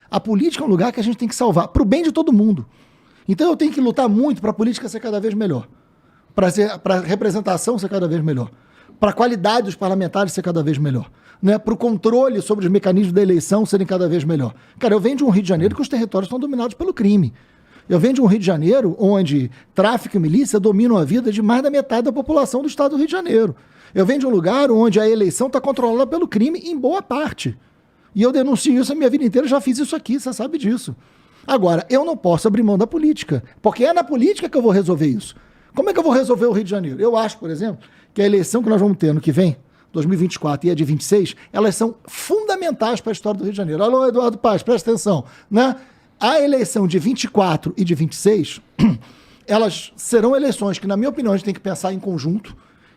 A política é um lugar que a gente tem que salvar, para o bem de todo mundo. Então eu tenho que lutar muito para a política ser cada vez melhor, para a representação ser cada vez melhor, para a qualidade dos parlamentares ser cada vez melhor, né? Para o controle sobre os mecanismos da eleição serem cada vez melhor. Cara, eu venho de um Rio de Janeiro que os territórios estão dominados pelo crime. Eu venho de um Rio de Janeiro onde tráfico e milícia dominam a vida de mais da metade da população do estado do Rio de Janeiro. Eu venho de um lugar onde a eleição está controlada pelo crime em boa parte. E eu denuncio isso a minha vida inteira, já fiz isso aqui, você sabe disso. Agora, eu não posso abrir mão da política, porque é na política que eu vou resolver isso. Como é que eu vou resolver o Rio de Janeiro? Eu acho, por exemplo, que a eleição que nós vamos ter ano que vem, 2024 e a de 26, elas são fundamentais para a história do Rio de Janeiro. Alô, Eduardo Paz, presta atenção, né? A eleição de 24 e de 26, elas serão eleições que, na minha opinião, a gente tem que pensar em conjunto. O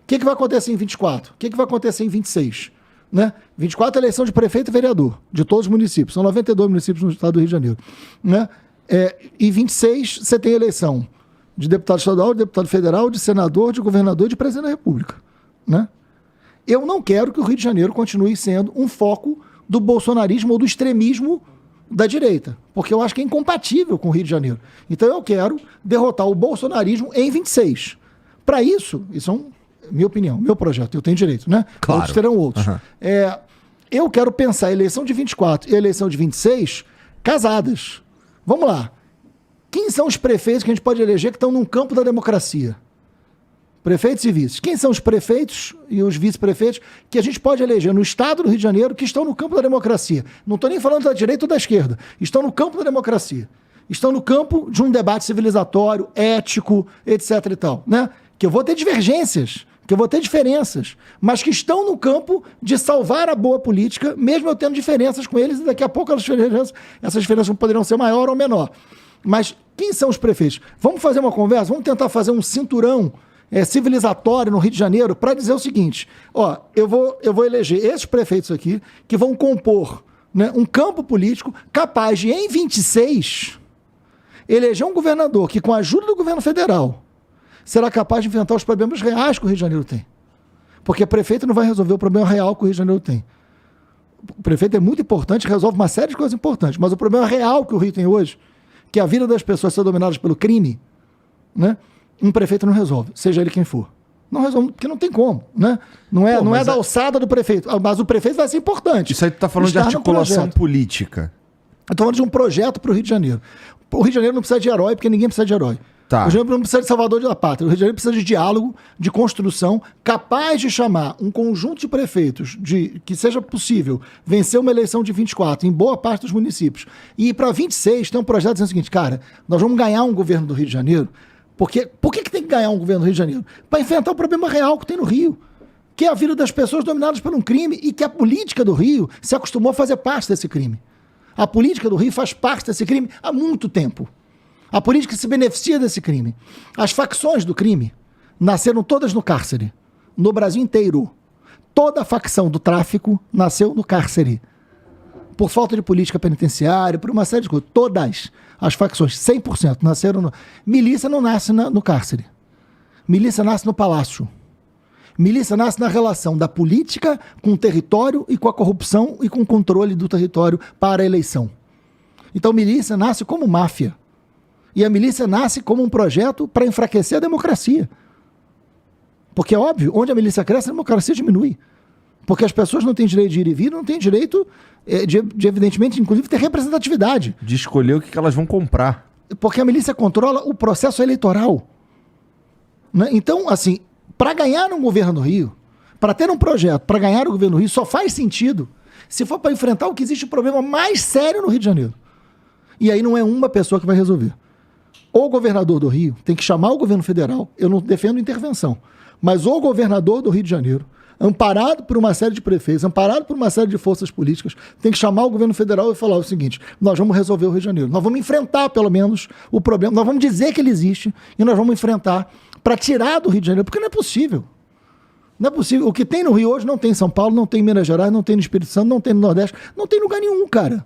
que vai acontecer em 24? O que vai acontecer em 26? Né? 24 é a eleição de prefeito e vereador, de todos os municípios. São 92 municípios no estado do Rio de Janeiro. Né? E 26, você tem eleição de deputado estadual, de deputado federal, de senador, de governador e de presidente da República. Né? Eu não quero que o Rio de Janeiro continue sendo um foco do bolsonarismo ou do extremismo da direita, porque eu acho que é incompatível com o Rio de Janeiro. Então eu quero derrotar o bolsonarismo em 26. Para isso é minha opinião, meu projeto, eu tenho direito, né? Claro. Outros terão outros. Uhum. Eu quero pensar a eleição de 24 e a eleição de 26 casadas. Vamos lá. Quem são os prefeitos que a gente pode eleger que estão num campo da democracia? Prefeitos e vices. Quem são os prefeitos e os vice-prefeitos que a gente pode eleger no estado do Rio de Janeiro que estão no campo da democracia? Não estou nem falando da direita ou da esquerda. Estão no campo da democracia. Estão no campo de um debate civilizatório, ético, etc. e tal. Né? Que eu vou ter divergências, que eu vou ter diferenças, mas que estão no campo de salvar a boa política, mesmo eu tendo diferenças com eles, e daqui a pouco essas diferenças poderão ser maior ou menor. Mas quem são os prefeitos? Vamos fazer uma conversa? Vamos tentar fazer um cinturão civilizatório no Rio de Janeiro para dizer o seguinte, ó, eu vou eleger esses prefeitos aqui que vão compor, né, um campo político capaz de, em 26, eleger um governador que, com a ajuda do governo federal, será capaz de enfrentar os problemas reais que o Rio de Janeiro tem. Porque prefeito não vai resolver o problema real que o Rio de Janeiro tem. O prefeito é muito importante, resolve uma série de coisas importantes, mas o problema real que o Rio tem hoje, que é a vida das pessoas ser dominadas pelo crime, né? Um prefeito não resolve, seja ele quem for. Não resolve, porque não tem como, né? Não é da alçada do prefeito, mas o prefeito vai ser importante. Isso aí tu tá falando de articulação política. Eu tô falando de um projeto para o Rio de Janeiro. O Rio de Janeiro não precisa de herói, porque ninguém precisa de herói. Tá. O Rio de Janeiro não precisa de salvador da pátria. O Rio de Janeiro precisa de diálogo, de construção, capaz de chamar um conjunto de prefeitos que seja possível vencer uma eleição de 24 em boa parte dos municípios. E para 26 tem um projeto dizendo o seguinte, cara, nós vamos ganhar um governo do Rio de Janeiro. Por que tem que ganhar um governo do Rio de Janeiro? Para enfrentar o problema real que tem no Rio, que é a vida das pessoas dominadas por um crime e que a política do Rio se acostumou a fazer parte desse crime. A política do Rio faz parte desse crime há muito tempo. A política se beneficia desse crime. As facções do crime nasceram todas no cárcere, no Brasil inteiro. Toda a facção do tráfico nasceu no cárcere. Por falta de política penitenciária, por uma série de coisas. Todas as facções, 100%, nasceram no... Milícia não nasce no cárcere. Milícia nasce no palácio. Milícia nasce na relação da política com o território e com a corrupção e com o controle do território para a eleição. Então, milícia nasce como máfia. E a milícia nasce como um projeto para enfraquecer a democracia. Porque é óbvio, onde a milícia cresce, a democracia diminui. Porque as pessoas não têm direito de ir e vir, não têm direito de evidentemente, inclusive, ter representatividade. De escolher o que elas vão comprar. Porque a milícia controla o processo eleitoral. Né? Então, assim, para ganhar um governo do Rio, para ter um projeto, para ganhar o governo do Rio, só faz sentido se for para enfrentar o que existe o problema mais sério no Rio de Janeiro. E aí não é uma pessoa que vai resolver. O governador do Rio tem que chamar o governo federal, eu não defendo intervenção, mas o governador do Rio de Janeiro, amparado por uma série de prefeitos, amparado por uma série de forças políticas, tem que chamar o governo federal e falar o seguinte, nós vamos resolver o Rio de Janeiro, nós vamos enfrentar pelo menos o problema, nós vamos dizer que ele existe e nós vamos enfrentar para tirar do Rio de Janeiro, porque não é possível. Não é possível. O que tem no Rio hoje não tem em São Paulo, não tem em Minas Gerais, não tem no Espírito Santo, não tem no Nordeste, não tem em lugar nenhum, cara.